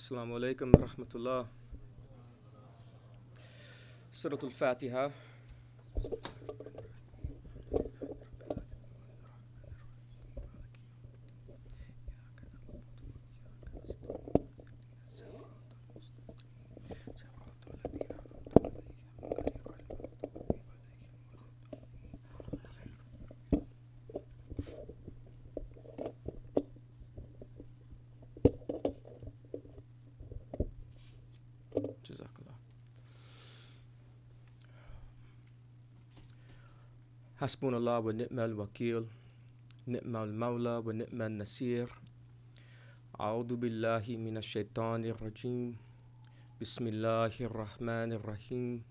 Assalamu alaikum wa rahmatullah. Surah Al-Fatiha. Hasbunallah wa ni'mal wakil, ni'mal mawla wa ni'mal nasir. A'udhu billahi minash shaitanir rajim. Bismillahir rahmanir rahim.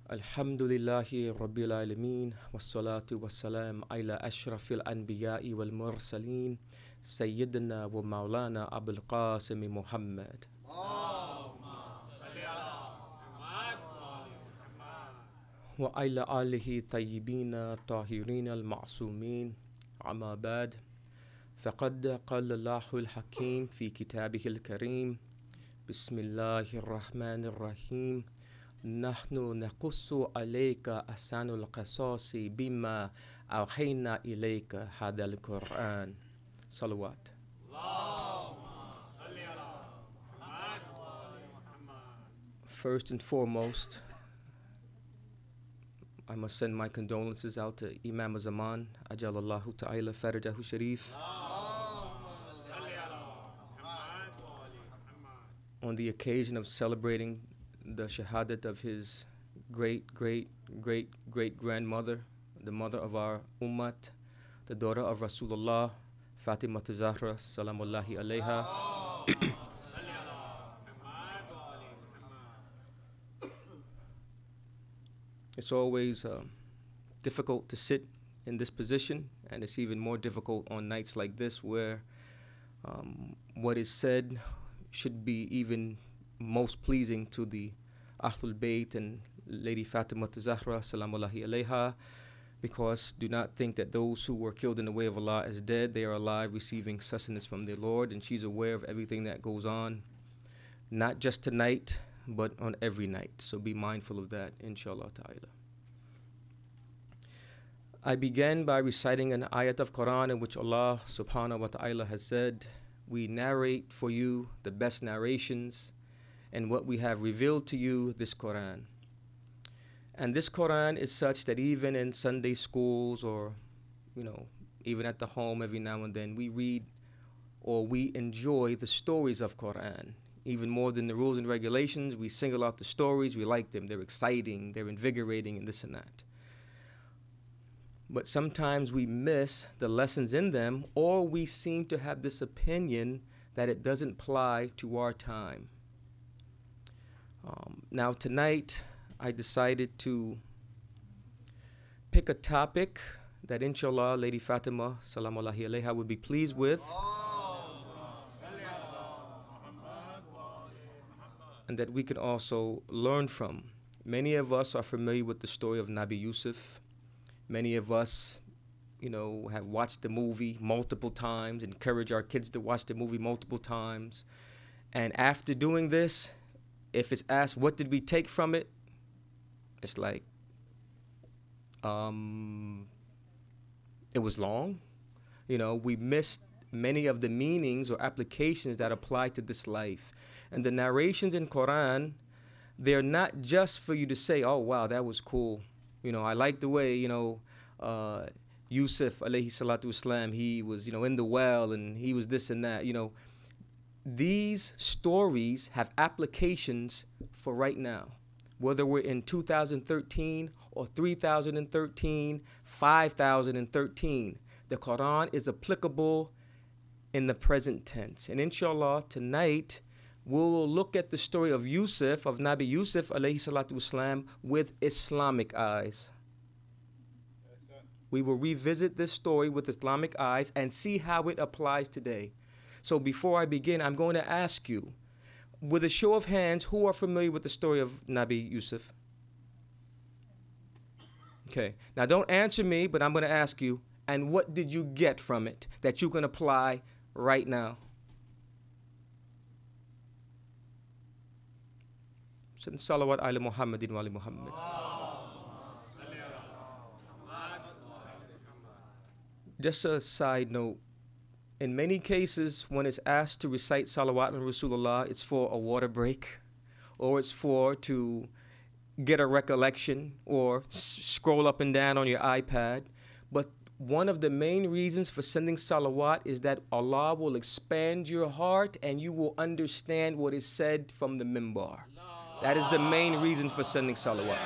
Alhamdulillahi rabbil alamin. Wassalatu wassalam ala ashrafil anbiya'i wal mursaleen. Sayyidina wa maulana Abul Qasim Muhammad. وعلى آله طيبين طاهرين المعصومين أما بعد فقد قال الله الحكيم في كتابه الكريم بسم الله الرحمن الرحيم نحن نقص عليك أحسن القصص بما أوحينا إليك هذا القرآن صلوات. First and foremost, I must send my condolences out to Imam Zaman, Ajalallahu Ta'ala Farajahu Sharif, on the occasion of celebrating the Shahadat of his great-great-great-great-grandmother, the mother of our Ummat, the daughter of Rasulullah, Fatima Zahra, Salamullahi Alayha. It's always difficult to sit in this position, and it's even more difficult on nights like this where what is said should be even most pleasing to the Ahlul Bayt and Lady Fatima Zahra, Salamullahi Alayha, because do not think that those who were killed in the way of Allah as dead, they are alive receiving sustenance from their Lord, and she's aware of everything that goes on, not just tonight, but on every night. So be mindful of that, inshallah ta'ala. I began by reciting an ayat of Quran in which Allah subhanahu wa ta'ala has said, we narrate for you the best narrations and what we have revealed to you, this Quran. And this Quran is such that even in Sunday schools or, even at the home every now and then, we read or we enjoy the stories of Quran. Even more than the rules and regulations, we single out the stories, we like them, they're exciting, they're invigorating, and this and that. But sometimes we miss the lessons in them, or we seem to have this opinion that it doesn't apply to our time. Now tonight, I decided to pick a topic that inshallah Lady Fatima, Salamullahi Alayha, would be pleased with. And that we can also learn from. Many of us are familiar with the story of Nabi Yusuf. Many of us, have watched the movie multiple times, encourage our kids to watch the movie multiple times. And after doing this, if it's asked, what did we take from it? It's like, it was long. We missed many of the meanings or applications that apply to this life. And the narrations in Quran, they're not just for you to say, oh, wow, that was cool. I like the way, Yusuf, alayhi salatu wasalam, he was, in the well and he was this and that. These stories have applications for right now. Whether we're in 2013 or 3013, 5013, the Quran is applicable in the present tense. And inshallah, tonight, we will look at the story of Yusuf, of Nabi Yusuf alayhi salatu wasalam, with Islamic eyes. We will revisit this story with Islamic eyes and see how it applies today. So before I begin, I'm going to ask you, with a show of hands, who are familiar with the story of Nabi Yusuf? Okay, now don't answer me, but I'm going to ask you, and what did you get from it that you can apply right now? Salawat ala Muhammadin wa ali Muhammad. Just a side note, in many cases when it's asked to recite salawat on Rasulullah, it's for a water break, or it's for to get a recollection, or scroll up and down on your iPad. But one of the main reasons for sending salawat is that Allah will expand your heart and you will understand what is said from the minbar. That is the main reason for sending salawat.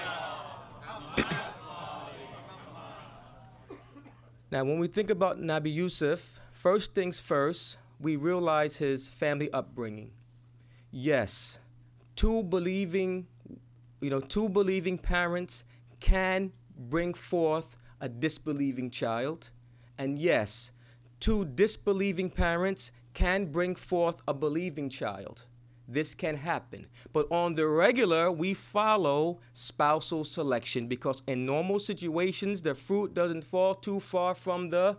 Now, when we think about Nabi Yusuf, first things first, we realize his family upbringing. Yes, two believing parents can bring forth a disbelieving child. And yes, two disbelieving parents can bring forth a believing child. This can happen. But on the regular, we follow spousal selection because in normal situations, the fruit doesn't fall too far from the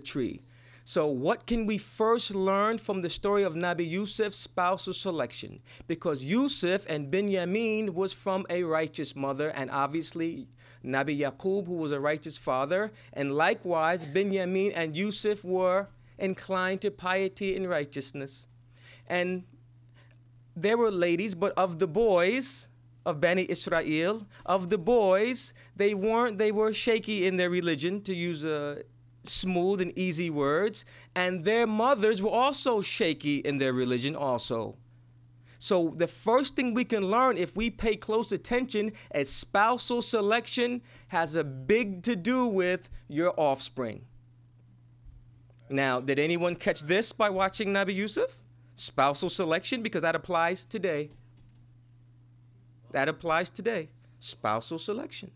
tree. So what can we first learn from the story of Nabi Yusuf's spousal selection? Because Yusuf and Binyamin was from a righteous mother, and obviously Nabi Yaqub, who was a righteous father, and likewise Binyamin and Yusuf were inclined to piety and righteousness. And there were ladies, but of the boys of Bani Israel, of the boys, they were shaky in their religion, to use smooth and easy words, and their mothers were also shaky in their religion also. So the first thing we can learn, if we pay close attention, is spousal selection has a big to do with your offspring. Now, did anyone catch this by watching Nabi Yusuf? Spousal selection, because that applies today. That applies today. Spousal selection.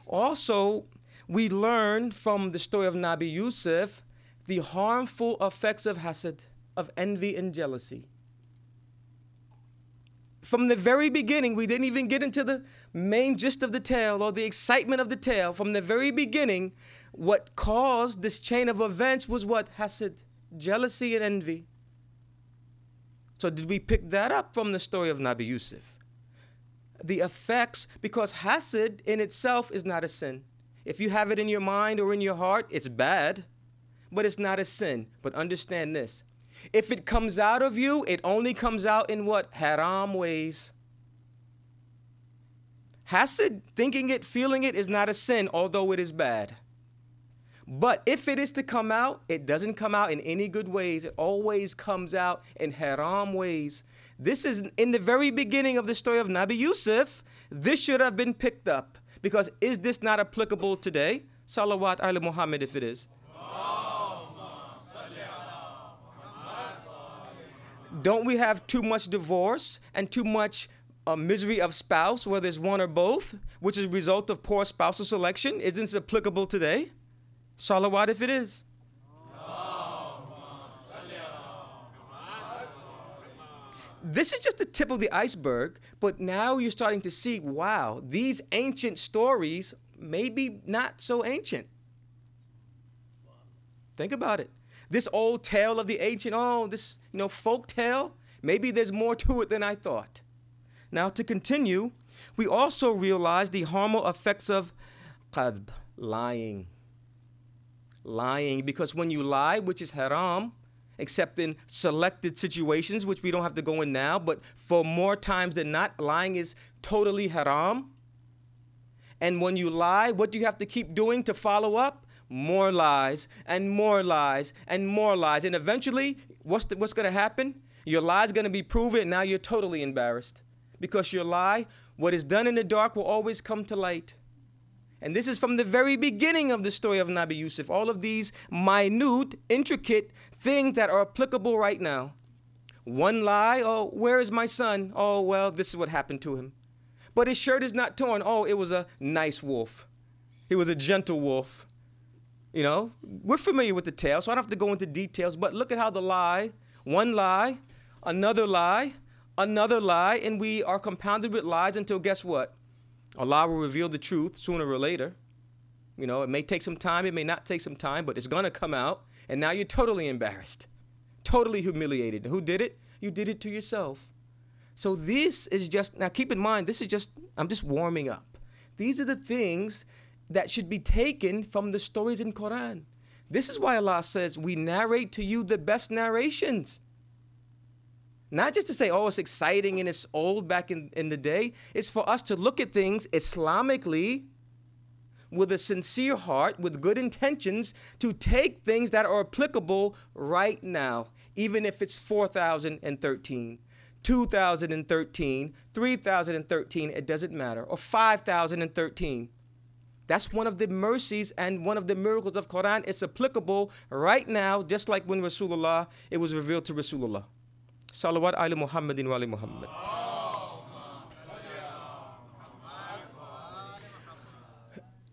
Also, we learn from the story of Nabi Yusuf the harmful effects of hasad, of envy and jealousy. From the very beginning, we didn't even get into the main gist of the tale or the excitement of the tale. From the very beginning, what caused this chain of events was what? Hasad, jealousy and envy. So did we pick that up from the story of Nabi Yusuf? The effects, because hasad in itself is not a sin. If you have it in your mind or in your heart, it's bad, but it's not a sin. But understand this. If it comes out of you, it only comes out in what? Haram ways. Hasad, thinking it, feeling it, is not a sin, although it is bad. But if it is to come out, it doesn't come out in any good ways. It always comes out in haram ways. This is in the very beginning of the story of Nabi Yusuf. This should have been picked up. Because is this not applicable today? Salawat ala Muhammad if it is. Don't we have too much divorce and too much misery of spouse, whether it's one or both, which is a result of poor spousal selection? Isn't this applicable today? Salawat if it is. This is just the tip of the iceberg, but now you're starting to see, wow, these ancient stories may be not so ancient. Think about it. This old tale of the ancient, this folk tale, maybe there's more to it than I thought. Now to continue, we also realize the harmful effects of qadb, lying. Lying, because when you lie, which is haram, except in selected situations, which we don't have to go in now, but for more times than not, lying is totally haram. And when you lie, what do you have to keep doing to follow up? More lies and more lies and more lies. And eventually, what's going to happen? Your lie is going to be proven, and now you're totally embarrassed. Because your lie, what is done in the dark will always come to light. And this is from the very beginning of the story of Nabi Yusuf. All of these minute, intricate things that are applicable right now. One lie, where is my son? Well, this is what happened to him. But his shirt is not torn. It was a nice wolf. He was a gentle wolf. We're familiar with the tale, so I don't have to go into details. But look at how the lie, one lie, another lie, and we are compounded with lies until guess what? Allah will reveal the truth sooner or later. It may take some time, it may not take some time, but it's going to come out. And now you're totally embarrassed, totally humiliated. And who did it? You did it to yourself. So this is just, now keep in mind, this is just, I'm just warming up. These are the things that should be taken from the stories in Quran. This is why Allah says, we narrate to you the best narrations. Not just to say, oh, it's exciting and it's old back in the day. It's for us to look at things Islamically with a sincere heart, with good intentions, to take things that are applicable right now, even if it's 4013, 2013, 3013, it doesn't matter, or 5013. That's one of the mercies and one of the miracles of Quran. It's applicable right now, just like when Rasulullah, it was revealed to Rasulullah. Salawat ala Muhammadin wa ali Muhammad.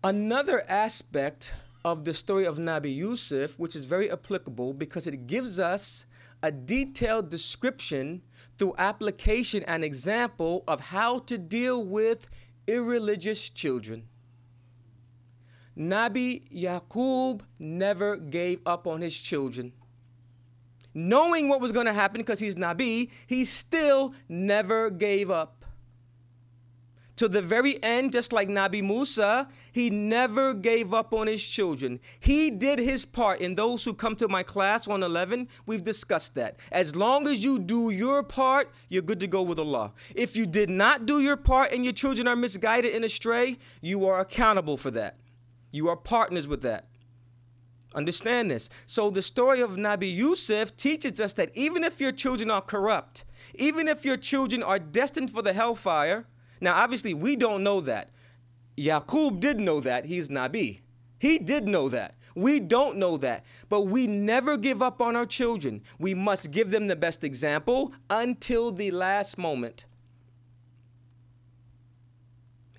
Another aspect of the story of Nabi Yusuf, which is very applicable because it gives us a detailed description through application and example of how to deal with irreligious children. Nabi Yaqub never gave up on his children. Knowing what was going to happen because he's Nabi, he still never gave up. To the very end, just like Nabi Musa, he never gave up on his children. He did his part. And those who come to my class on 11, we've discussed that. As long as you do your part, you're good to go with Allah. If you did not do your part and your children are misguided and astray, you are accountable for that. You are partners with that. Understand this. So the story of Nabi Yusuf teaches us that even if your children are corrupt, even if your children are destined for the hellfire, now obviously we don't know that. Yaqub did know that. He's Nabi. He did know that. We don't know that. But we never give up on our children. We must give them the best example until the last moment.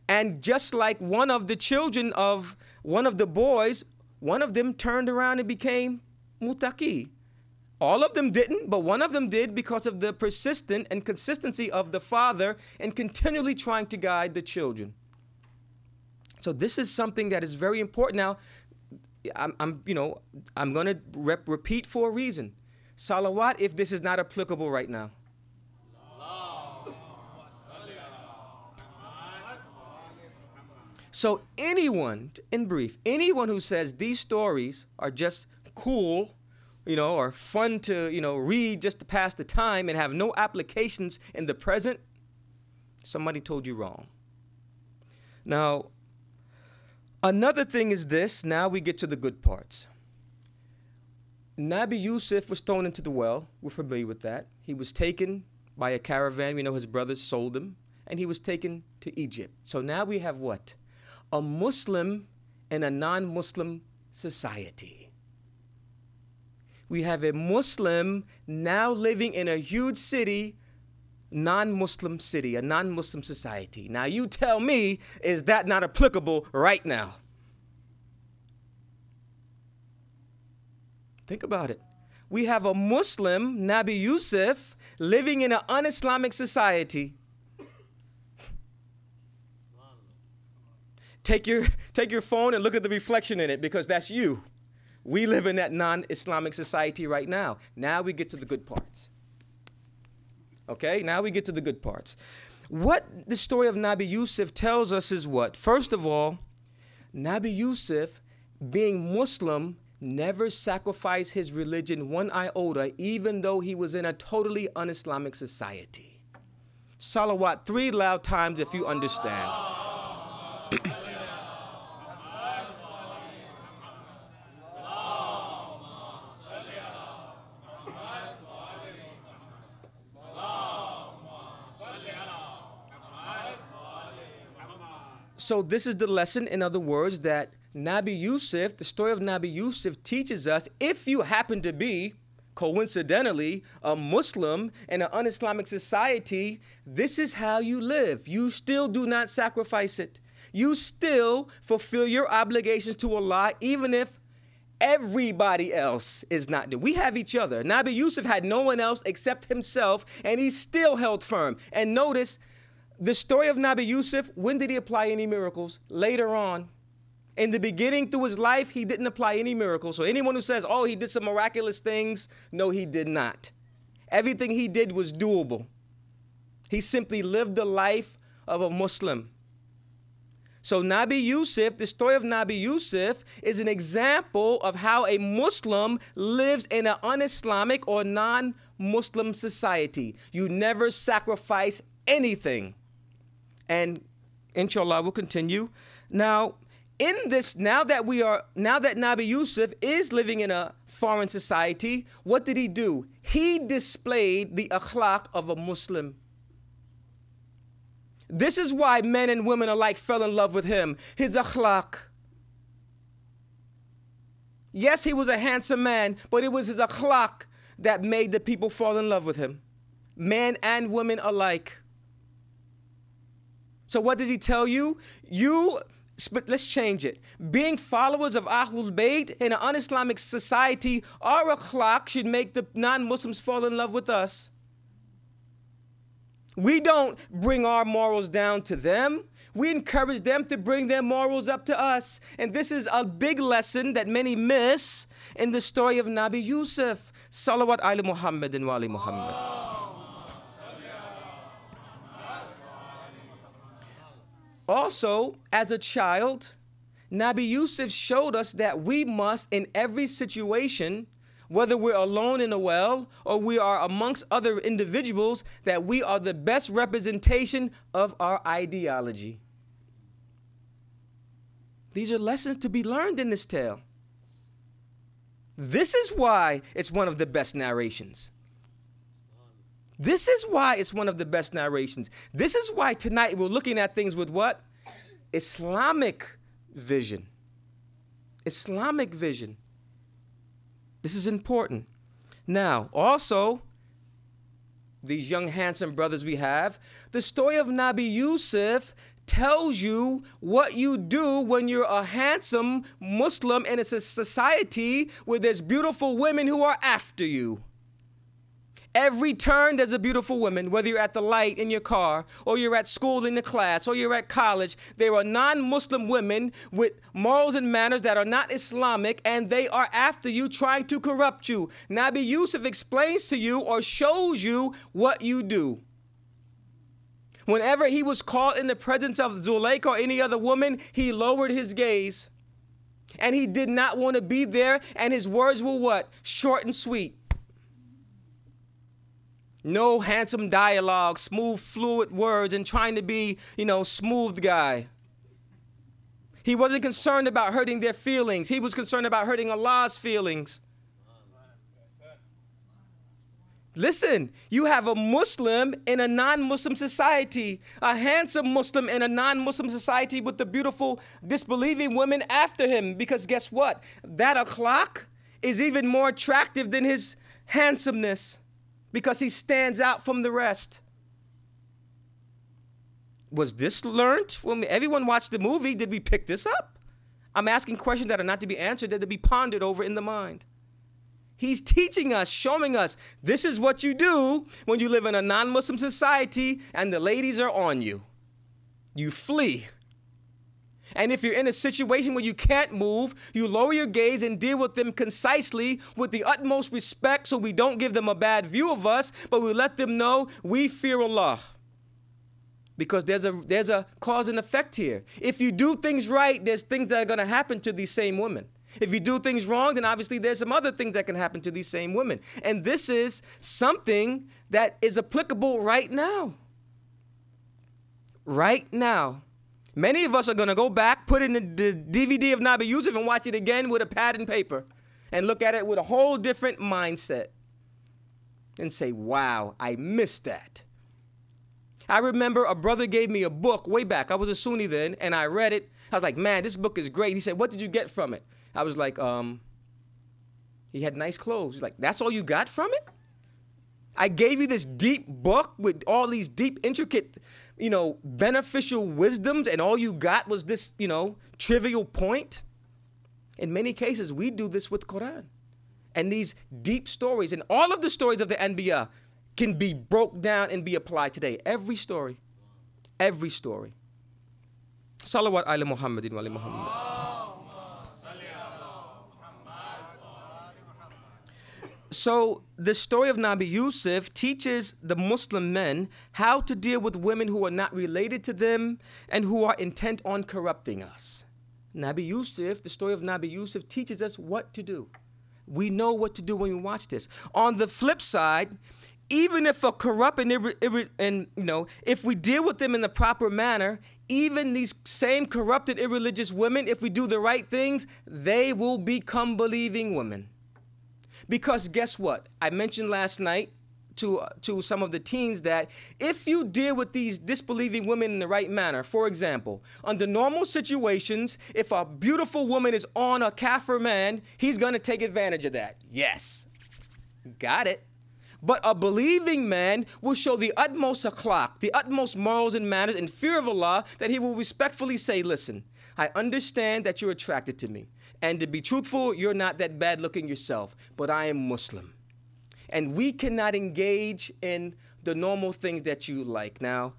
And just like one of the children of one of the boys, one of them turned around and became muttaqi. All of them didn't, but one of them did because of the persistent and consistency of the father and continually trying to guide the children. So this is something that is very important. Now, I'm going to repeat for a reason. Salawat if this is not applicable right now. So anyone, in brief, anyone who says these stories are just cool, or fun to, read just to pass the time and have no applications in the present, somebody told you wrong. Now, another thing is this. Now we get to the good parts. Nabi Yusuf was thrown into the well. We're familiar with that. He was taken by a caravan. We know his brothers sold him, and he was taken to Egypt. So now we have what? A Muslim in a non-Muslim society. We have a Muslim now living in a huge city, non-Muslim city, a non-Muslim society. Now you tell me, is that not applicable right now? Think about it. We have a Muslim, Nabi Yusuf, living in an un-Islamic society. Take your phone and look at the reflection in it because that's you. We live in that non-Islamic society right now. Now we get to the good parts. Okay, now we get to the good parts. What the story of Nabi Yusuf tells us is what? First of all, Nabi Yusuf, being Muslim, never sacrificed his religion one iota, even though he was in a totally un-Islamic society. Salawat 3 loud times if you understand. So this is the lesson, in other words, that Nabi Yusuf, the story of Nabi Yusuf teaches us, if you happen to be, coincidentally, a Muslim in an un-Islamic society, this is how you live. You still do not sacrifice it. You still fulfill your obligations to Allah, even if everybody else is not there. We have each other. Nabi Yusuf had no one else except himself, and he still held firm. And notice, the story of Nabi Yusuf, when did he apply any miracles? Later on. In the beginning, through his life, he didn't apply any miracles. So anyone who says, oh, he did some miraculous things, no, he did not. Everything he did was doable. He simply lived the life of a Muslim. So Nabi Yusuf, the story of Nabi Yusuf, is an example of how a Muslim lives in an un-Islamic or non-Muslim society. You never sacrifice anything. And inshallah, we'll continue. Now, now that Nabi Yusuf is living in a foreign society, what did he do? He displayed the akhlaq of a Muslim. This is why men and women alike fell in love with him, his akhlaq. Yes, he was a handsome man, but it was his akhlaq that made the people fall in love with him, men and women alike. So what does he tell you? Let's change it. Being followers of Ahlul Bayt in an un-Islamic society, our akhlaq should make the non-Muslims fall in love with us. We don't bring our morals down to them. We encourage them to bring their morals up to us. And this is a big lesson that many miss in the story of Nabi Yusuf. Salawat ala Muhammadin wa ali Muhammad. Also, as a child, Nabi Yusuf showed us that we must, in every situation, whether we're alone in a well or we are amongst other individuals, that we are the best representation of our ideology. These are lessons to be learned in this tale. This is why it's one of the best narrations. This is why it's one of the best narrations. This is why tonight we're looking at things with what? Islamic vision. Islamic vision. This is important. Now, also, these young handsome brothers we have, the story of Nabi Yusuf tells you what you do when you're a handsome Muslim in a society where there's beautiful women who are after you. Every turn there's a beautiful woman, whether you're at the light in your car, or you're at school in the class, or you're at college. There are non-Muslim women with morals and manners that are not Islamic, and they are after you, trying to corrupt you. Nabi Yusuf explains to you or shows you what you do. Whenever he was caught in the presence of Zuleika or any other woman, he lowered his gaze. And he did not want to be there, and his words were what? Short and sweet. No handsome dialogue, smooth, fluid words, and trying to be, smooth guy. He wasn't concerned about hurting their feelings. He was concerned about hurting Allah's feelings. Listen, you have a Muslim in a non-Muslim society, a handsome Muslim in a non-Muslim society with the beautiful, disbelieving women after him. Because guess what? That akhlaq is even more attractive than his handsomeness, because he stands out from the rest. Was this learned? When everyone watched the movie, did we pick this up? I'm asking questions that are not to be answered, that to be pondered over in the mind. He's teaching us, showing us, this is what you do when you live in a non-Muslim society and the ladies are on you. You flee. And if you're in a situation where you can't move, you lower your gaze and deal with them concisely with the utmost respect, so we don't give them a bad view of us, but we let them know we fear Allah. Because there's a cause and effect here. If you do things right, there's things that are going to happen to these same women. If you do things wrong, then obviously there's some other things that can happen to these same women. And this is something that is applicable right now. Right now. Many of us are going to go back, put in the DVD of Nabi Yusuf and watch it again with a pad and paper and look at it with a whole different mindset and say, wow, I missed that. I remember a brother gave me a book way back. I was a Sunni then, and I read it. I was like, man, this book is great. He said, what did you get from it? I was like, he had nice clothes. He's like, that's all you got from it? I gave you this deep book with all these deep, intricate, beneficial wisdoms, and all you got was this, trivial point. In many cases, we do this with Quran. And these deep stories, and all of the stories of the Anbiya can be broke down and be applied today. Every story. Every story. Salawat ala Muhammadin wa ali Muhammad. So the story of Nabi Yusuf teaches the Muslim men how to deal with women who are not related to them and who are intent on corrupting us. Nabi Yusuf, the story of Nabi Yusuf teaches us what to do. We know what to do when we watch this. On the flip side, even if a corrupt if we deal with them in the proper manner, even these same corrupted, irreligious women, if we do the right things, they will become believing women. Because guess what? I mentioned last night to some of the teens that if you deal with these disbelieving women in the right manner, for example, under normal situations, if a beautiful woman is on a kafir man, he's going to take advantage of that. Yes. Got it. But a believing man will show the utmost akhlaq, the utmost morals and manners and fear of Allah, that he will respectfully say, listen, I understand that you're attracted to me. And to be truthful, you're not that bad looking yourself, but I am Muslim. And we cannot engage in the normal things that you like. Now,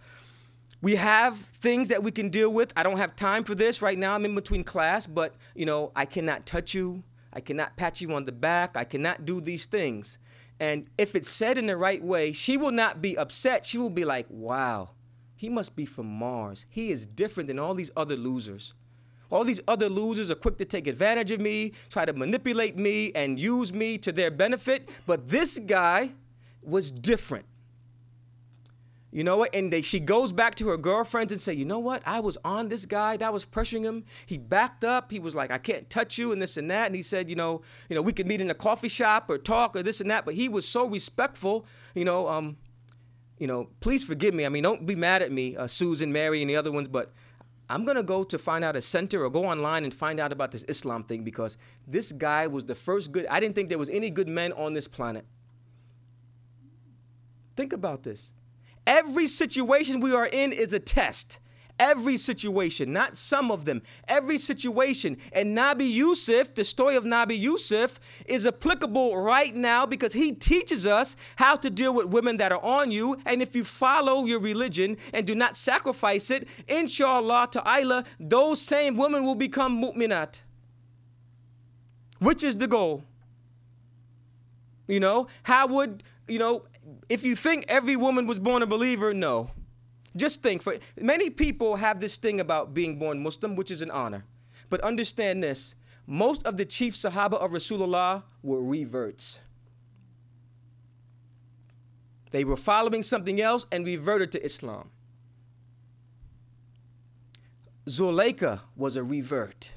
we have things that we can deal with. I don't have time for this right now. I'm in between class, but, I cannot touch you. I cannot pat you on the back. I cannot do these things. And if it's said in the right way, she will not be upset. She will be like, wow, he must be from Mars. He is different than all these other losers. All these other losers are quick to take advantage of me, try to manipulate me, and use me to their benefit. But this guy was different. You know what? And she goes back to her girlfriends and say, you know what? I was on this guy that was pressuring him. He backed up. He was like, I can't touch you and this and that. And he said, we could meet in a coffee shop or talk or this and that. But he was so respectful, please forgive me. I mean, don't be mad at me, Susan, Mary, and the other ones. But I'm going to go to find out a center or go online and find out about this Islam thing because this guy was the first good. I didn't think there was any good men on this planet. Think about this. Every situation we are in is a test. Every situation, not some of them. Every situation. And Nabi Yusuf, the story of Nabi Yusuf, is applicable right now because he teaches us how to deal with women that are on you. And if you follow your religion and do not sacrifice it, inshallah ta'ala, those same women will become mu'minat. Which is the goal. How would, if you think every woman was born a believer, no. Just think, many people have this thing about being born Muslim, which is an honor. But understand this, most of the chief Sahaba of Rasulullah were reverts. They were following something else and reverted to Islam. Zuleika was a revert.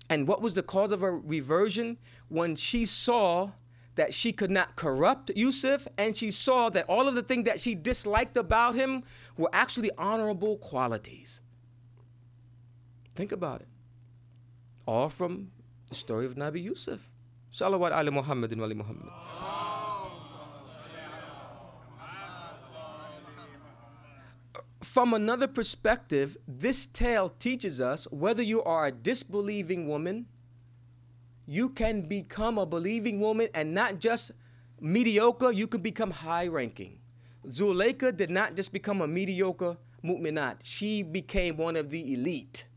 And what was the cause of her reversion? When she saw that she could not corrupt Yusuf, and she saw that all of the things that she disliked about him were actually honorable qualities. Think about it. All from the story of Nabi Yusuf. Salawat ala Muhammadin wa ali Muhammad. From another perspective, this tale teaches us whether you are a disbelieving woman, you can become a believing woman, and not just mediocre, you can become high-ranking. Zuleika did not just become a mediocre mu'minat. She became one of the elite.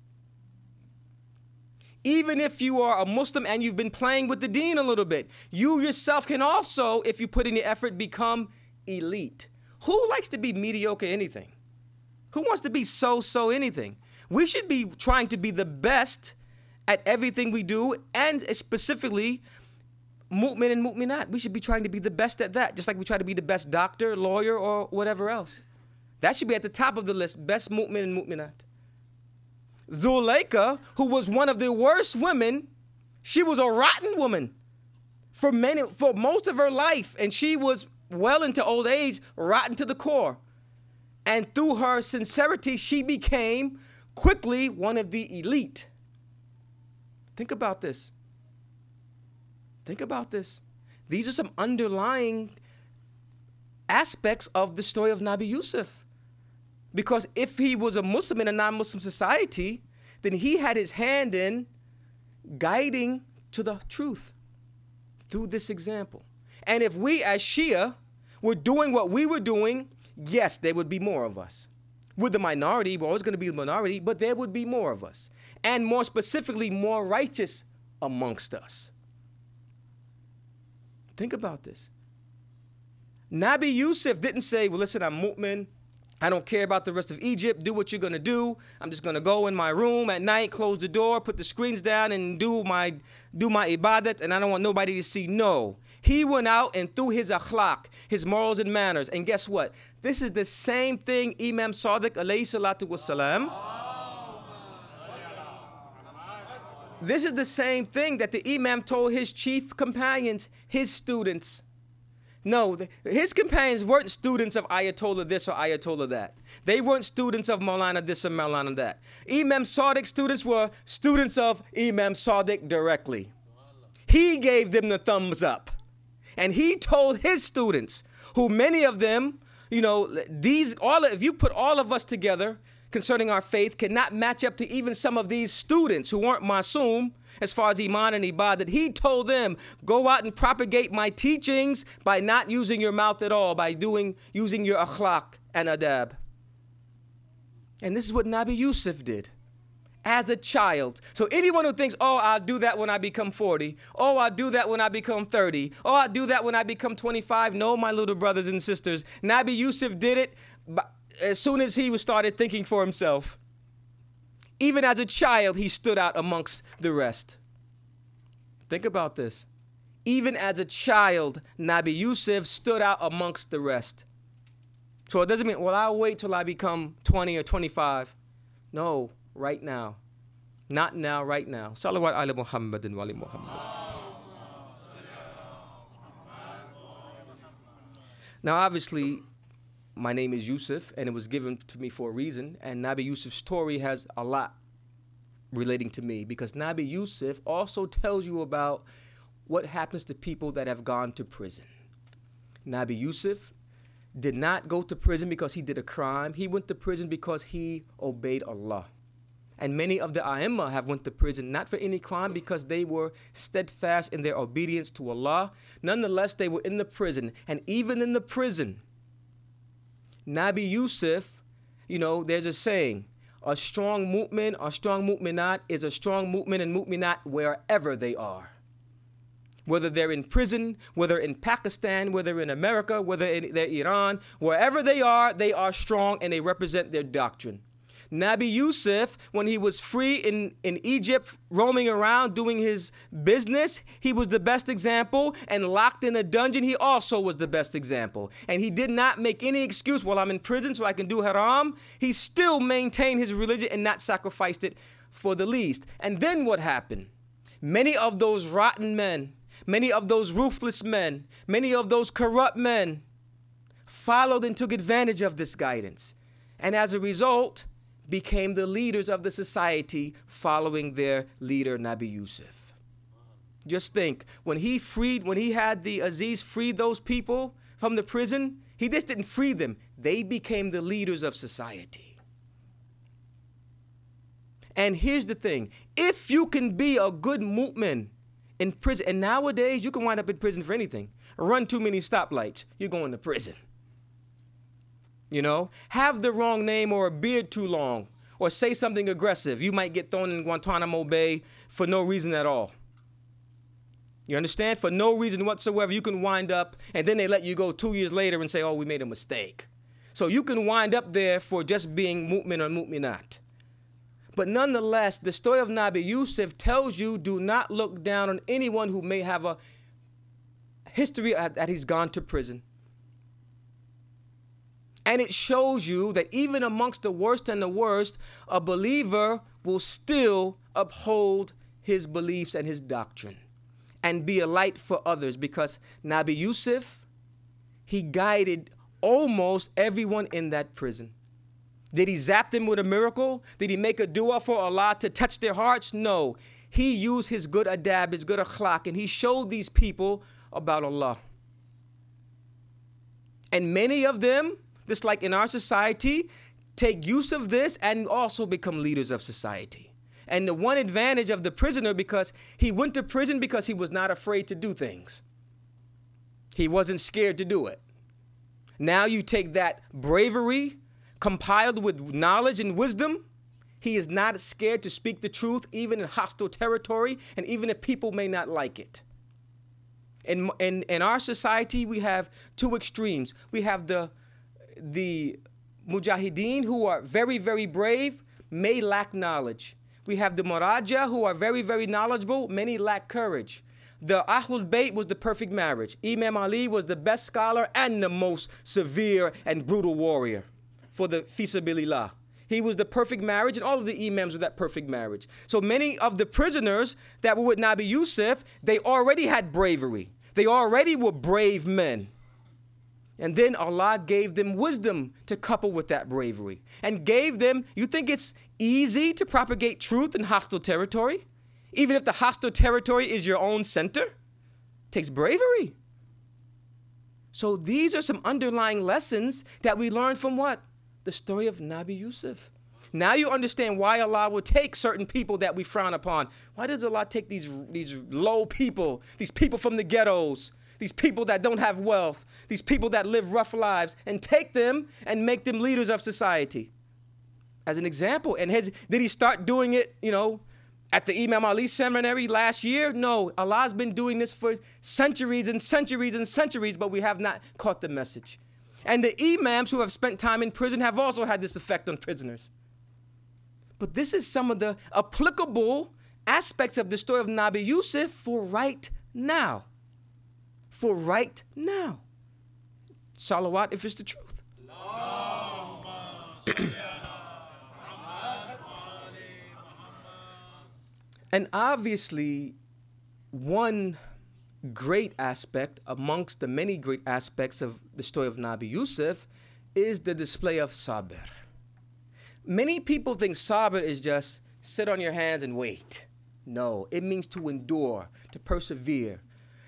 Even if you are a Muslim and you've been playing with the deen a little bit, you yourself can also, if you put in the effort, become elite. Who likes to be mediocre anything? Who wants to be so-so anything? We should be trying to be the best at everything we do, and specifically mu'min and mu'minat. We should be trying to be the best at that, just like we try to be the best doctor, lawyer, or whatever else. That should be at the top of the list, best mu'min and mu'minat. Zuleika, who was one of the worst women, she was a rotten woman for most of her life, and she was well into old age, rotten to the core. And through her sincerity, she became quickly one of the elite. Think about this. Think about this. These are some underlying aspects of the story of Nabi Yusuf. Because if he was a Muslim in a non-Muslim society, then he had his hand in guiding to the truth through this example. And if we as Shia were doing what we were doing, yes, there would be more of us. We're the minority, we're always going to be the minority, but there would be more of us. And more specifically, more righteous amongst us. Think about this. Nabi Yusuf didn't say, well, listen, I'm mu'min. I don't care about the rest of Egypt. Do what you're going to do. I'm just going to go in my room at night, close the door, put the screens down, and do my ibadat, and I don't want nobody to see. No. He went out and through his akhlaq, his morals and manners. And guess what? This is the same thing Imam Sadiq alayhi salatu wasalam. This is the same thing that the Imam told his chief companions, his students. No, his companions weren't students of Ayatollah this or Ayatollah that. They weren't students of Maulana this or Maulana that. Imam Sadiq's students were students of Imam Sadiq directly. He gave them the thumbs up. And he told his students, who many of them, you know, if you put all of us together concerning our faith, cannot match up to even some of these students who weren't masoom as far as iman and ibadat. He told them, go out and propagate my teachings by not using your mouth at all, by using your akhlaq and adab. And this is what Nabi Yusuf did as a child. So anyone who thinks, oh, I'll do that when I become 40. Oh, I'll do that when I become 30. Oh, I'll do that when I become 25. No, my little brothers and sisters. Nabi Yusuf did it as soon as he started thinking for himself. Even as a child, he stood out amongst the rest. Think about this. Even as a child, Nabi Yusuf stood out amongst the rest. So it doesn't mean, well, I'll wait till I become 20 or 25. No, right now. Not now, right now. Salawat ala Muhammadin wa ali Muhammad. Now, obviously, my name is Yusuf, and it was given to me for a reason. And Nabi Yusuf's story has a lot relating to me, because Nabi Yusuf also tells you about what happens to people that have gone to prison. Nabi Yusuf did not go to prison because he did a crime. He went to prison because he obeyed Allah. And many of the A'imma have went to prison not for any crime, because they were steadfast in their obedience to Allah. Nonetheless, they were in the prison. And even in the prison, Nabi Yusuf, you know, there's a saying, a strong mu'min or strong mu'minat is a strong mu'min and mu'minat wherever they are. Whether they're in prison, whether in Pakistan, whether in America, whether they're Iran, wherever they are strong and they represent their doctrine. Nabi Yusuf, when he was free in Egypt, roaming around doing his business, he was the best example. And locked in a dungeon, he also was the best example. And he did not make any excuse, well, I'm in prison so I can do haram. He still maintained his religion and not sacrificed it for the least. And then what happened? Many of those rotten men, many of those ruthless men, many of those corrupt men followed and took advantage of this guidance. And as a result, became the leaders of the society following their leader, Nabi Yusuf. Just think, when he had the Aziz freed those people from the prison, he just didn't free them. They became the leaders of society. And here's the thing, if you can be a good mu'min in prison, and nowadays you can wind up in prison for anything. Run too many stoplights, you're going to prison. You know, have the wrong name or a beard too long, or say something aggressive, you might get thrown in Guantanamo Bay for no reason at all. You understand? For no reason whatsoever, you can wind up, and then they let you go 2 years later and say, oh, we made a mistake. So you can wind up there for just being mu'min or mu'minat. But nonetheless, the story of Nabi Yusuf tells you, do not look down on anyone who may have a history that he's gone to prison. And it shows you that even amongst the worst and the worst, a believer will still uphold his beliefs and his doctrine and be a light for others, because Nabi Yusuf, he guided almost everyone in that prison. Did he zap them with a miracle? Did he make a dua for Allah to touch their hearts? No. He used his good adab, his good akhlaq, and he showed these people about Allah. And many of them, just like in our society, take use of this and also become leaders of society. And the one advantage of the prisoner, because he went to prison because he was not afraid to do things. He wasn't scared to do it. Now you take that bravery compiled with knowledge and wisdom. He is not scared to speak the truth, even in hostile territory, and even if people may not like it. In our society, we have two extremes. We have the mujahideen, who are very, very brave, may lack knowledge. We have the muraja, who are very, very knowledgeable, many lack courage. The Ahlul Bayt was the perfect marriage. Imam Ali was the best scholar and the most severe and brutal warrior for the fi sabilillah. He was the perfect marriage, and all of the imams were that perfect marriage. So many of the prisoners that were with Nabi Yusuf, they already had bravery. They already were brave men. And then Allah gave them wisdom to couple with that bravery. And gave them, you think it's easy to propagate truth in hostile territory? Even if the hostile territory is your own center? It takes bravery. So these are some underlying lessons that we learn from what? The story of Nabi Yusuf. Now you understand why Allah will take certain people that we frown upon. Why does Allah take these low people, these people from the ghettos, these people that don't have wealth, these people that live rough lives, and take them and make them leaders of society? As an example. And did he start doing it, at the Imam Ali seminary last year? No, Allah's been doing this for centuries and centuries and centuries, but we have not caught the message. And the imams who have spent time in prison have also had this effect on prisoners. But this is some of the applicable aspects of the story of Nabi Yusuf for right now. For right now. Salawat if it's the truth. And obviously, one great aspect amongst the many great aspects of the story of Nabi Yusuf is the display of sabr. Many people think sabr is just sit on your hands and wait. No, it means to endure, to persevere.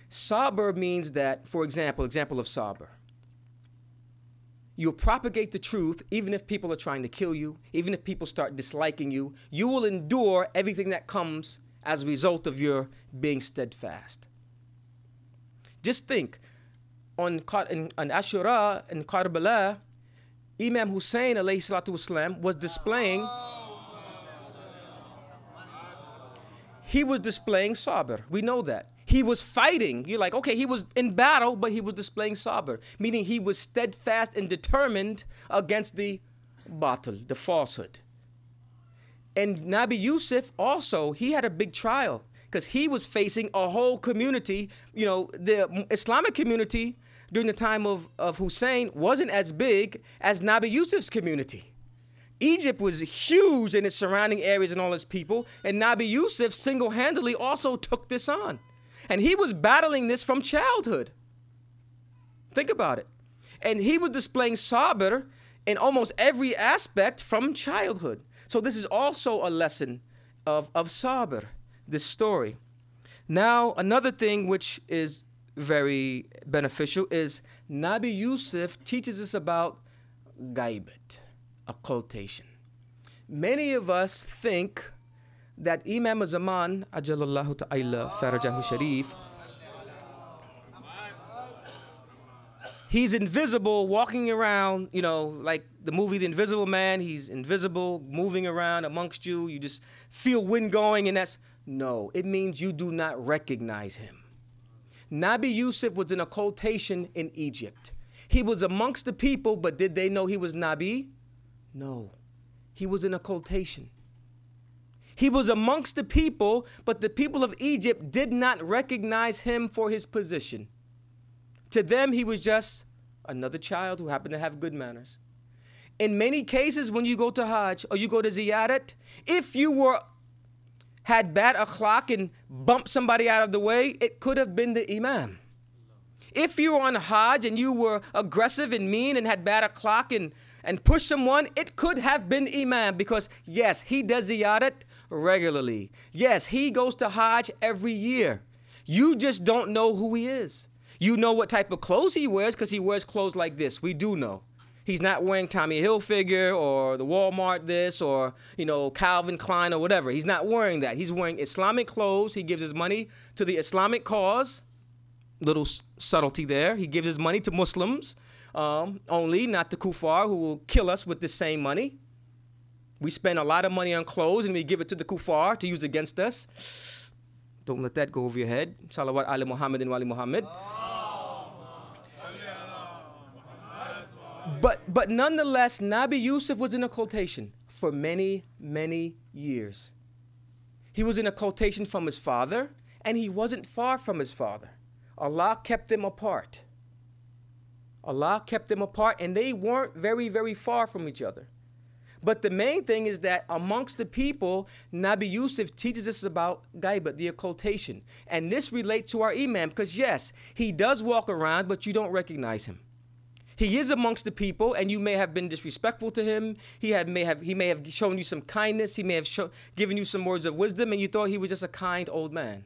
Sabr means that, for example of sabr, you'll propagate the truth even if people are trying to kill you, even if people start disliking you. You will endure everything that comes as a result of your being steadfast. Just think, on Ashura in Karbala, Imam Husayn alayhi salatu wasalam was displaying, sabr. We know that. He was fighting. You're like, okay, he was in battle, but he was displaying sabr, meaning he was steadfast and determined against the batil, the falsehood. And Nabi Yusuf also, he had a big trial because he was facing a whole community. The Islamic community during the time of Hussein wasn't as big as Nabi Yusuf's community. Egypt was huge in its surrounding areas and all its people, and Nabi Yusuf single-handedly also took this on. And he was battling this from childhood. Think about it. And he was displaying sabr in almost every aspect from childhood. So this is also a lesson of sabr, this story. Now, another thing which is very beneficial is Nabi Yusuf teaches us about gaibat, occultation. Many of us think that Imam Zaman, Ajalallahu Ta'ala Farajahu Sharif, he's invisible, walking around, like the movie The Invisible Man. He's invisible, moving around amongst you. You just feel wind going, and no, it means you do not recognize him. Nabi Yusuf was in occultation in Egypt. He was amongst the people, but did they know he was Nabi? No. He was in occultation. He was amongst the people, but the people of Egypt did not recognize him for his position. To them, he was just another child who happened to have good manners. In many cases, when you go to Hajj or you go to Ziyarat, if you had bad akhlaq and bumped somebody out of the way, it could have been the Imam. If you were on Hajj and you were aggressive and mean and had bad akhlaq and pushed someone, it could have been Imam, because yes, he does Ziyarat regularly. Yes, he goes to Hajj every year. You just don't know who he is. You know what type of clothes he wears because he wears clothes like this. We do know. He's not wearing Tommy Hilfiger or the Walmart this or, Calvin Klein or whatever. He's not wearing that. He's wearing Islamic clothes. He gives his money to the Islamic cause. Little subtlety there. He gives his money to Muslims only, not the kuffar who will kill us with the same money. We spend a lot of money on clothes and we give it to the kuffar to use against us. Don't let that go over your head. Salawat ala Muhammadin wa ali Muhammad. But nonetheless, Nabi Yusuf was in occultation for many, many years. He was in occultation from his father, and he wasn't far from his father. Allah kept them apart. Allah kept them apart, and they weren't very, very far from each other. But the main thing is that amongst the people, Nabi Yusuf teaches us about ghaibat, the occultation. And this relates to our imam, because yes, he does walk around, but you don't recognize him. He is amongst the people, and you may have been disrespectful to him. He may have shown you some kindness. He may have given you some words of wisdom, and you thought he was just a kind old man.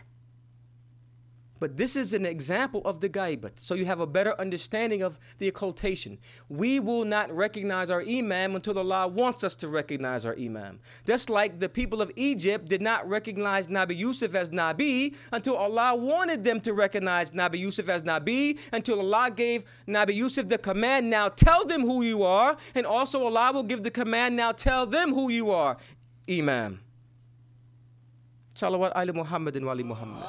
But this is an example of the ghaibat, so you have a better understanding of the occultation. We will not recognize our imam until Allah wants us to recognize our imam. Just like the people of Egypt did not recognize Nabi Yusuf as Nabi until Allah wanted them to recognize Nabi Yusuf as Nabi, until Allah gave Nabi Yusuf the command, now tell them who you are, and also Allah will give the command, now tell them who you are, imam. Salawat ala Muhammadin wa ali Muhammad.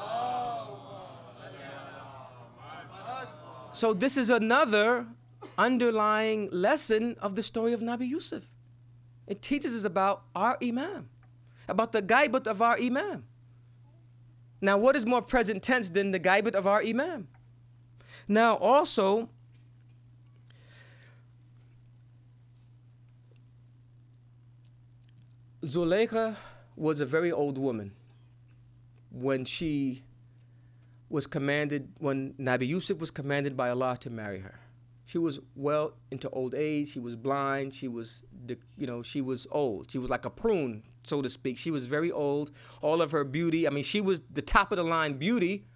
So this is another underlying lesson of the story of Nabi Yusuf. It teaches us about our imam, about the ghaibat of our imam. Now, what is more present tense than the ghaibat of our imam? Now, also, Zulaykha was a very old woman when Nabi Yusuf was commanded by Allah to marry her. She was well into old age. She was blind. She was old. She was like a prune, so to speak. She was very old. All of her beauty, I mean, she was the top of the line beauty,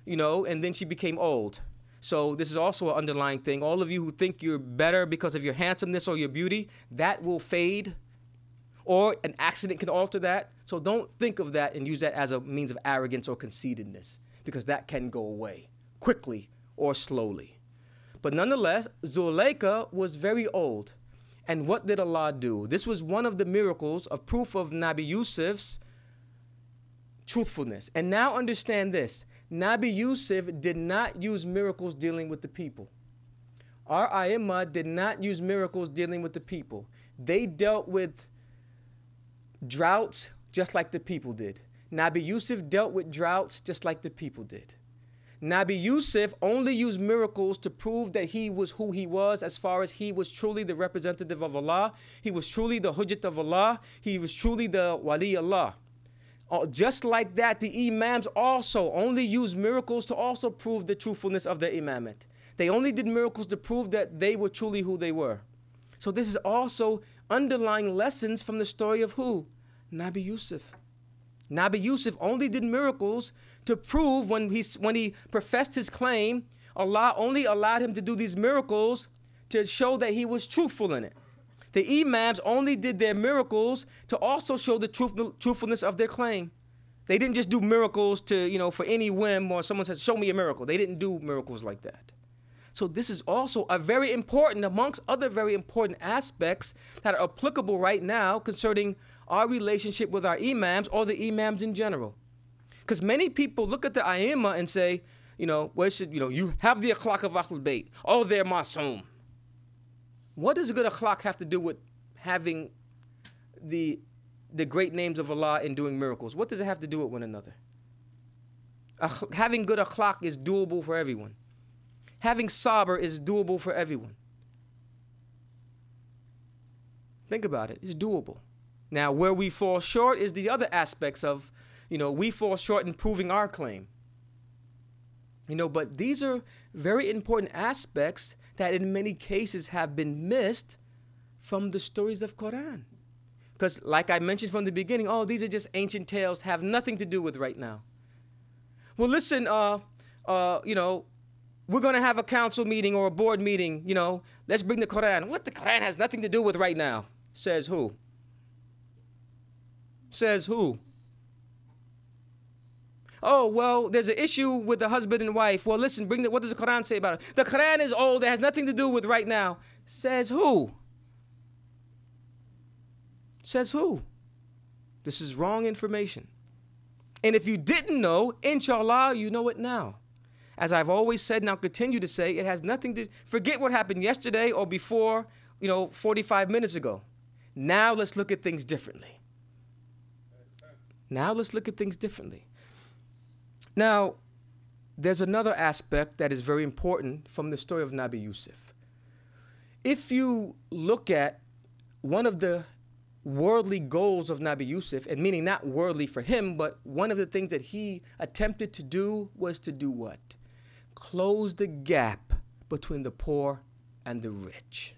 and then she became old. So this is also an underlying thing. All of you who think you're better because of your handsomeness or your beauty, that will fade, or an accident can alter that. So don't think of that and use that as a means of arrogance or conceitedness, because that can go away quickly or slowly. But nonetheless, Zulaykha was very old. And what did Allah do? This was one of the miracles of proof of Nabi Yusuf's truthfulness. And now understand this. Nabi Yusuf did not use miracles dealing with the people. Our A'immah did not use miracles dealing with the people. They dealt with droughts just like the people did. Nabi Yusuf dealt with droughts just like the people did. Nabi Yusuf only used miracles to prove that he was who he was, as far as he was truly the representative of Allah. He was truly the hujjat of Allah. He was truly the wali Allah. Just like that, the imams also only used miracles to also prove the truthfulness of their imamate. They only did miracles to prove that they were truly who they were. So this is also underlying lessons from the story of who? Nabi Yusuf. Nabi Yusuf only did miracles to prove when he professed his claim, Allah only allowed him to do these miracles to show that he was truthful in it. The imams only did their miracles to also show the truthfulness of their claim. They didn't just do miracles to, for any whim, or someone said, show me a miracle. They didn't do miracles like that. So this is also a very important, amongst other very important aspects that are applicable right now concerning our relationship with our imams, or the imams in general. Because many people look at the A'immah and say, you have the akhlaq of Ahlul Bayt. Oh, they're masoom. What does a good akhlaq have to do with having the great names of Allah and doing miracles? What does it have to do with one another? Having good akhlaq is doable for everyone. Having sabr is doable for everyone. Think about it. It's doable. Now, where we fall short is the other aspects of, we fall short in proving our claim. But these are very important aspects that in many cases have been missed from the stories of Quran. Because like I mentioned from the beginning, these are just ancient tales, have nothing to do with right now. Well, listen, we're going to have a council meeting or a board meeting, let's bring the Quran. What the Quran has nothing to do with right now? Says who? Says who? Oh, well, there's an issue with the husband and wife. Well, listen, what does the Quran say about it? The Quran is old. It has nothing to do with right now. Says who? Says who? This is wrong information. And if you didn't know, inshallah, you know it now. As I've always said, and I'll continue to say, it has nothing to, forget what happened yesterday or before, 45 minutes ago. Now let's look at things differently. Now let's look at things differently. Now, there's another aspect that is very important from the story of Nabi Yusuf. If you look at one of the worldly goals of Nabi Yusuf, and meaning not worldly for him, but one of the things that he attempted to do was to do what? Close the gap between the poor and the rich.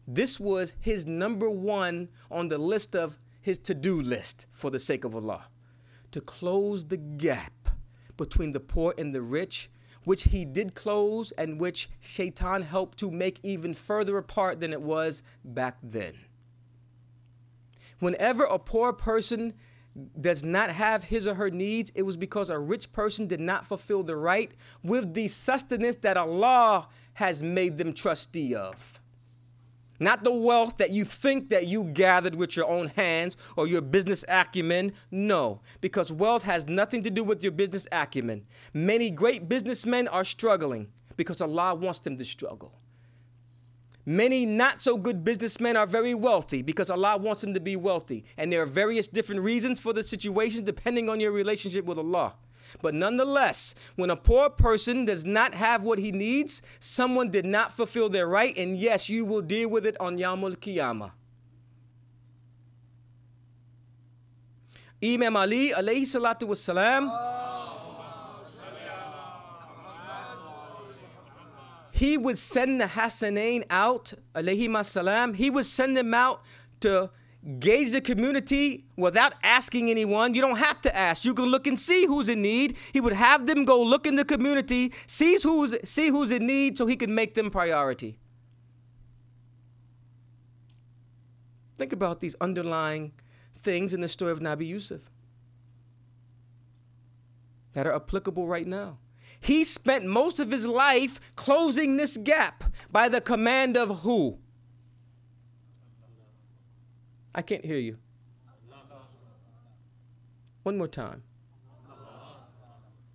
This was his number one on the list of his to-do list for the sake of Allah. To close the gap between the poor and the rich, which he did close and which Shaitan helped to make even further apart than it was back then. Whenever a poor person does not have his or her needs, it was because a rich person did not fulfill the right with the sustenance that Allah has made them trustee of. Not the wealth that you think that you gathered with your own hands or your business acumen. No, because wealth has nothing to do with your business acumen. Many great businessmen are struggling because Allah wants them to struggle. Many not so good businessmen are very wealthy because Allah wants them to be wealthy. And there are various different reasons for the situation depending on your relationship with Allah. But nonetheless, when a poor person does not have what he needs, someone did not fulfill their right, and yes, you will deal with it on Yawmul Qiyamah. Imam Ali, alayhi salatu wassalam, he would send the Hassanain out, alayhi salam. He would send them out to gauge the community without asking anyone. You don't have to ask. You can look and see who's in need. He would have them go look in the community, see who's in need so he can make them priority. Think about these underlying things in the story of Nabi Yusuf that are applicable right now. He spent most of his life closing this gap by the command of who? I can't hear you. One more time.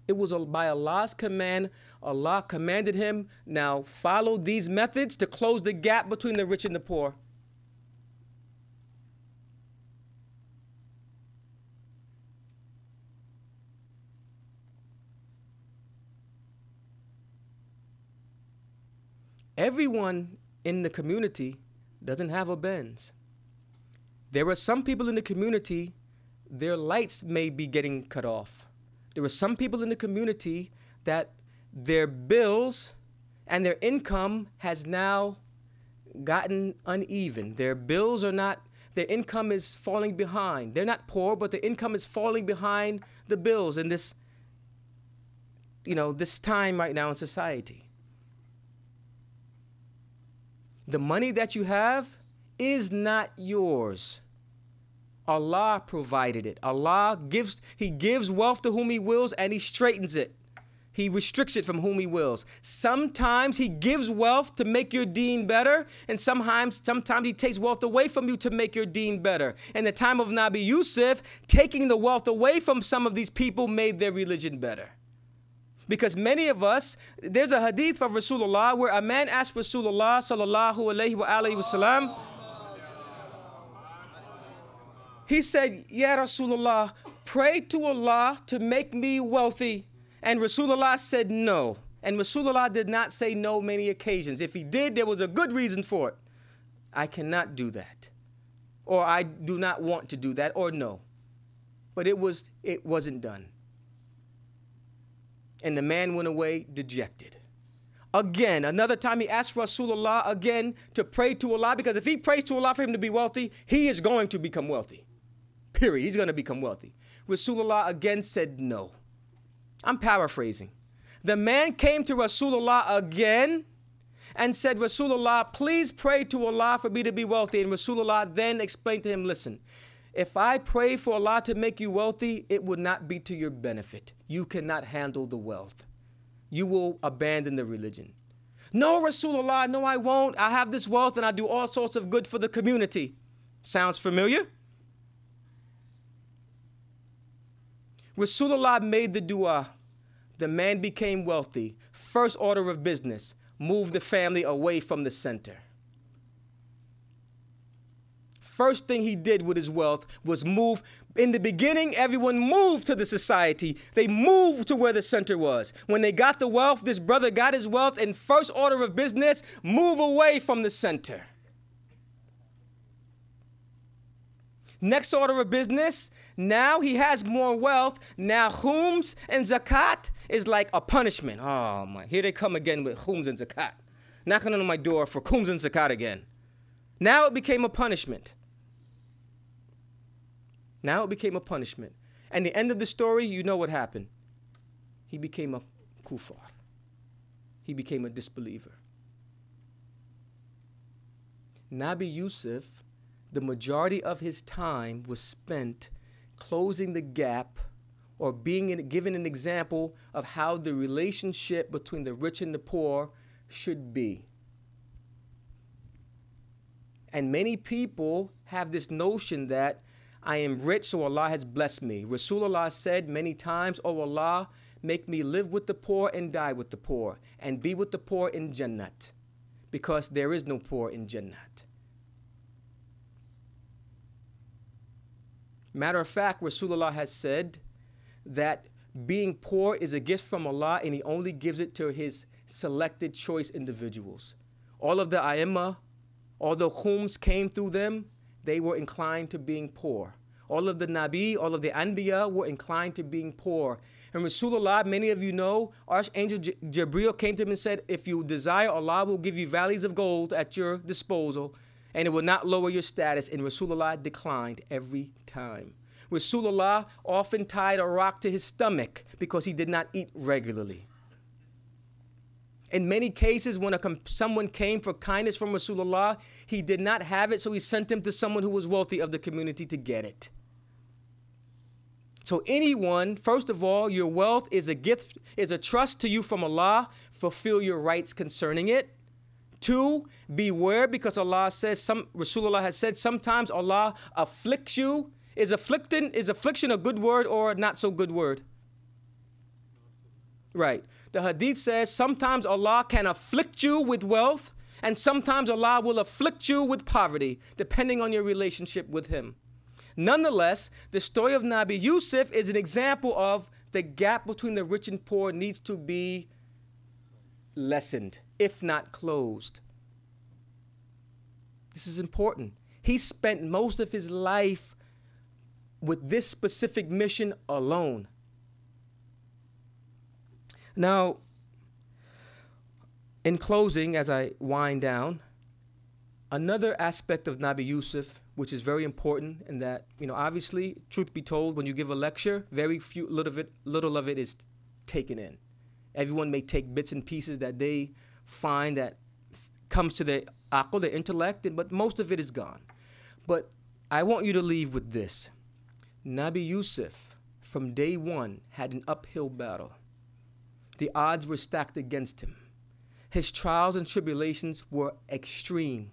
It was by Allah's command. Allah commanded him, now follow these methods to close the gap between the rich and the poor. Everyone in the community doesn't have a Benz. There are some people in the community, their lights may be getting cut off. There are some people in the community that their bills and their income has now gotten uneven. Their bills are not, their income is falling behind. They're not poor, but their income is falling behind the bills in this, this time right now in society. The money that you have is not yours. Allah provided it. Allah gives wealth to whom he wills and he straightens it. He restricts it from whom he wills. Sometimes he gives wealth to make your deen better, and sometimes he takes wealth away from you to make your deen better. In the time of Nabi Yusuf, taking the wealth away from some of these people made their religion better. Because many of us, there's a hadith of Rasulullah where a man asked Rasulullah sallallahu alayhi wa alayhi wa sallam, he said, Ya Rasulullah, pray to Allah to make me wealthy. And Rasulullah said no. And Rasulullah did not say no many occasions. If he did, there was a good reason for it. I cannot do that. Or I do not want to do that, or no. But it wasn't done. And the man went away dejected. Again, another time he asked Rasulullah again to pray to Allah, because if he prays to Allah for him to be wealthy, he is going to become wealthy. Period. He's going to become wealthy. Rasulullah again said no. I'm paraphrasing. The man came to Rasulullah again and said, Rasulullah, please pray to Allah for me to be wealthy. And Rasulullah then explained to him, listen, if I pray for Allah to make you wealthy, it would not be to your benefit. You cannot handle the wealth. You will abandon the religion. No, Rasulullah, no, I won't. I have this wealth and I do all sorts of good for the community. Sounds familiar? Rasulullah made the dua. The man became wealthy. First order of business, move the family away from the center. First thing he did with his wealth was move. In the beginning, everyone moved to the society. They moved to where the center was. When they got the wealth, this brother got his wealth, and first order of business, move away from the center. Next order of business, now he has more wealth. Now khums and zakat is like a punishment. Oh my, here they come again with khums and zakat. Knocking on my door for khums and zakat again. Now it became a punishment. Now it became a punishment. And the end of the story, you know what happened. He became a kufar. He became a disbeliever. Nabi Yusuf, the majority of his time was spent closing the gap or giving an example of how the relationship between the rich and the poor should be. And many people have this notion that I am rich, so Allah has blessed me. Rasulullah said many times, "Oh Allah, make me live with the poor and die with the poor, and be with the poor in Jannat," because there is no poor in Jannat. Matter of fact, Rasulullah has said that being poor is a gift from Allah, and He only gives it to His selected choice individuals. All of the A'immah, all the khums came through them, they were inclined to being poor. All of the Nabi, all of the Anbiya were inclined to being poor. And Rasulullah, many of you know, Archangel Jabril came to him and said, if you desire, Allah will give you valleys of gold at your disposal, and it will not lower your status. And Rasulullah declined every time. Rasulullah often tied a rock to his stomach because he did not eat regularly. In many cases, when someone came for kindness from Rasulullah, he did not have it, so he sent him to someone who was wealthy of the community to get it. So anyone, first of all, your wealth is a gift, is a trust to you from Allah. Fulfill your rights concerning it. 2, beware, because Allah says, Rasulullah has said, sometimes Allah afflicts you. Is affliction a good word or a not so good word? Right. The hadith says sometimes Allah can afflict you with wealth, and sometimes Allah will afflict you with poverty, depending on your relationship with Him. Nonetheless, the story of Nabi Yusuf is an example of the gap between the rich and poor needs to be lessened, if not closed. This is important. He spent most of his life with this specific mission alone. Now, in closing, as I wind down, another aspect of Nabi Yusuf, which is very important, in that, obviously, truth be told, when you give a lecture, little of it is taken in. Everyone may take bits and pieces that they find that comes to their aql, their intellect, but most of it is gone. But I want you to leave with this. Nabi Yusuf, from day one, had an uphill battle. The odds were stacked against him. His trials and tribulations were extreme,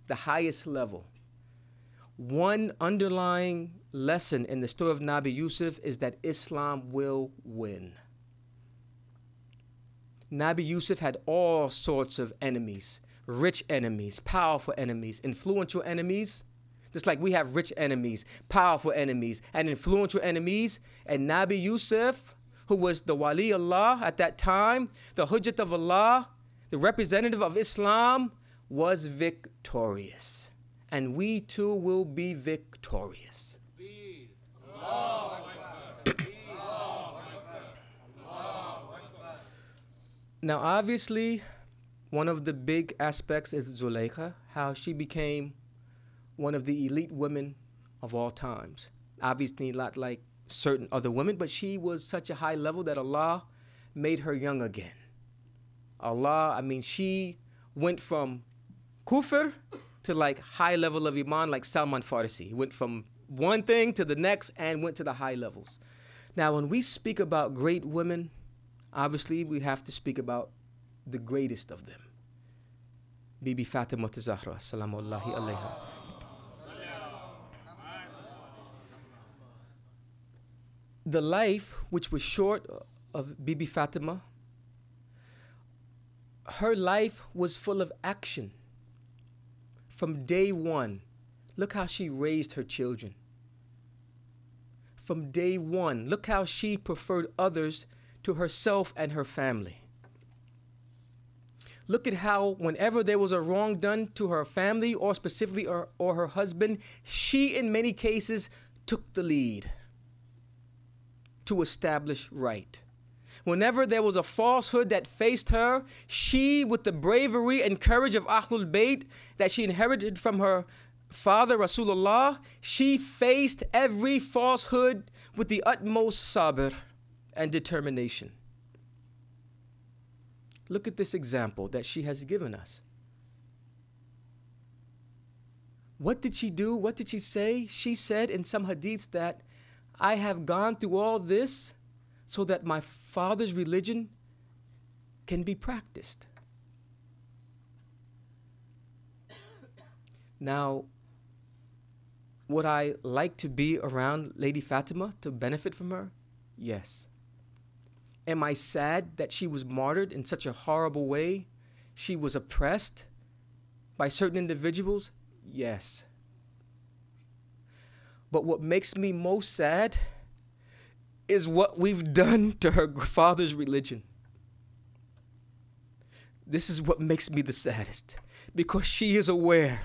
the highest level. One underlying lesson in the story of Nabi Yusuf is that Islam will win. Nabi Yusuf had all sorts of enemies, rich enemies, powerful enemies, influential enemies. Just like we have rich enemies, powerful enemies, and influential enemies. And Nabi Yusuf, who was the Wali Allah at that time, the Hujjat of Allah, the representative of Islam, was victorious. And we too will be victorious. Now, obviously, one of the big aspects is Zulaykha, how she became one of the elite women of all times. Obviously, not like certain other women, but she was such a high level that Allah made her young again. She went from kufr to like high level of iman, like Salman Farsi. Went from one thing to the next and went to the high levels. Now, when we speak about great women, obviously we have to speak about the greatest of them. Bibi Fatima Zahra, salamullahi alayha. The life, which was short, of Bibi Fatima, her life was full of action. From day one, look how she raised her children. From day one, look how she preferred others to herself and her family. Look at how whenever there was a wrong done to her family or specifically or her husband, she in many cases took the lead to establish right. Whenever there was a falsehood that faced her, she, with the bravery and courage of Ahlul Bayt that she inherited from her father Rasulullah, she faced every falsehood with the utmost sabr and determination. Look at this example that she has given us. What did she do? What did she say? She said in some hadiths that I have gone through all this so that my father's religion can be practiced. Now, would I like to be around Lady Fatima to benefit from her? Yes. Am I sad that she was martyred in such a horrible way? She was oppressed by certain individuals? Yes. But what makes me most sad is what we've done to her father's religion. This is what makes me the saddest, because she is aware,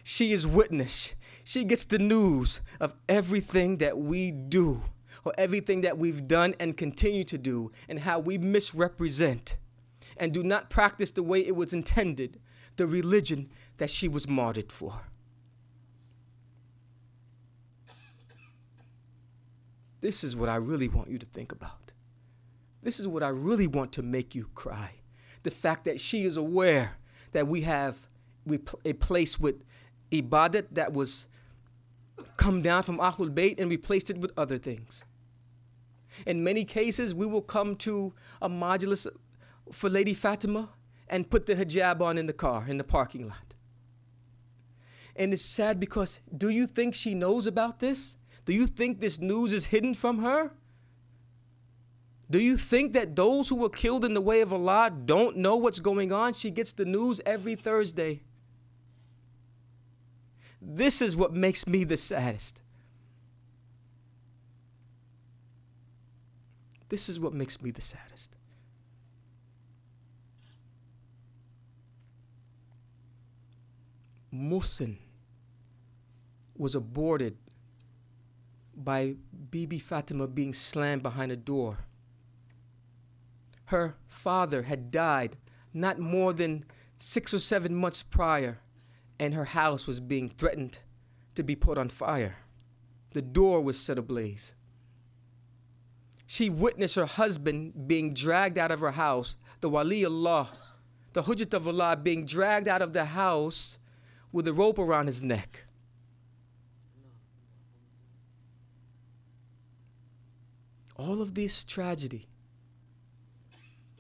she is witness, she gets the news of everything that we do or everything that we've done and continue to do, and how we misrepresent and do not practice the way it was intended, the religion that she was martyred for. This is what I really want you to think about. This is what I really want to make you cry. The fact that she is aware that we have a place with ibadat that was come down from Ahlul Bayt and replaced it with other things. In many cases, we will come to a majlis for Lady Fatima and put the hijab on in the car, in the parking lot. And it's sad because, do you think she knows about this? Do you think this news is hidden from her? Do you think that those who were killed in the way of Allah don't know what's going on? She gets the news every Thursday. This is what makes me the saddest. This is what makes me the saddest. Muhsin was aborted by Bibi Fatima being slammed behind a door. Her father had died not more than 6 or 7 months prior, and her house was being threatened to be put on fire. The door was set ablaze. She witnessed her husband being dragged out of her house, the Wali Allah, the Hujjat of Allah, being dragged out of the house with a rope around his neck. All of this tragedy,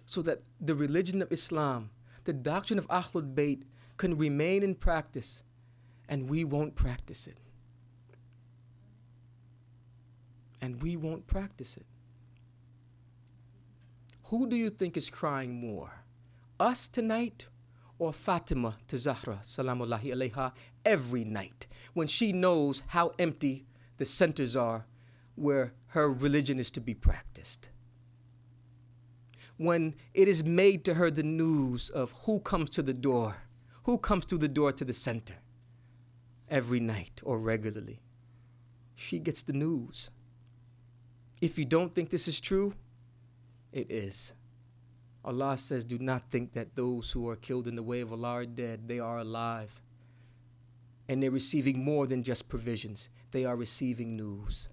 so that the religion of Islam, the doctrine of Ahlul Bayt, can remain in practice, and we won't practice it. And we won't practice it. Who do you think is crying more? Us tonight, or Fatima to Zahra, salamullahi alayha, every night, when she knows how empty the centers are where her religion is to be practiced? When it is made to her the news of who comes to the door, who comes through the door to the center every night or regularly, she gets the news. If you don't think this is true, it is. Allah says, do not think that those who are killed in the way of Allah are dead. They are alive. And they're receiving more than just provisions. They are receiving news.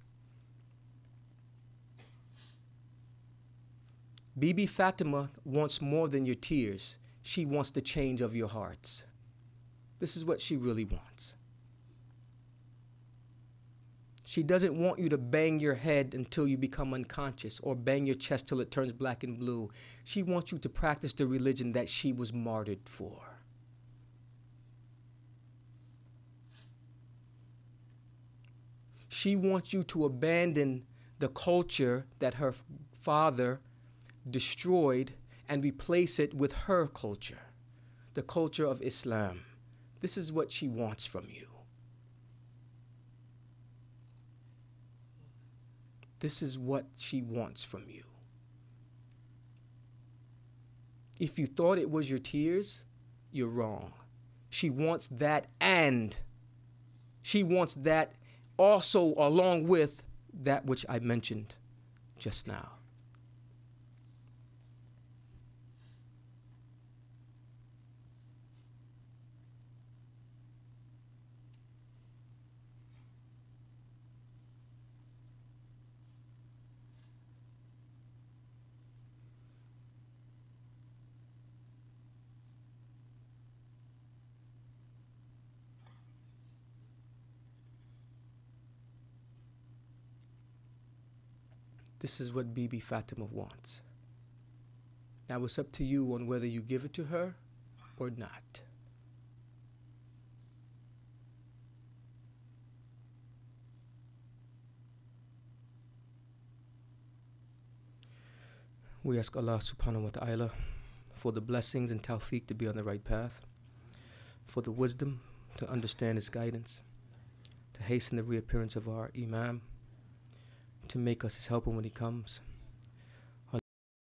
Bibi Fatima wants more than your tears. She wants the change of your hearts. This is what she really wants. She doesn't want you to bang your head until you become unconscious or bang your chest till it turns black and blue. She wants you to practice the religion that she was martyred for. She wants you to abandon the culture that her father destroyed and replace it with her culture, the culture of Islam. This is what she wants from you. This is what she wants from you. If you thought it was your tears, you're wrong. She wants that, and she wants that also along with that which I mentioned just now. This is what Bibi Fatima wants. Now it's up to you on whether you give it to her or not. We ask Allah subhanahu wa ta'ala for the blessings and tawfiq to be on the right path, for the wisdom to understand His guidance, to hasten the reappearance of our Imam, to make us His helper when He comes,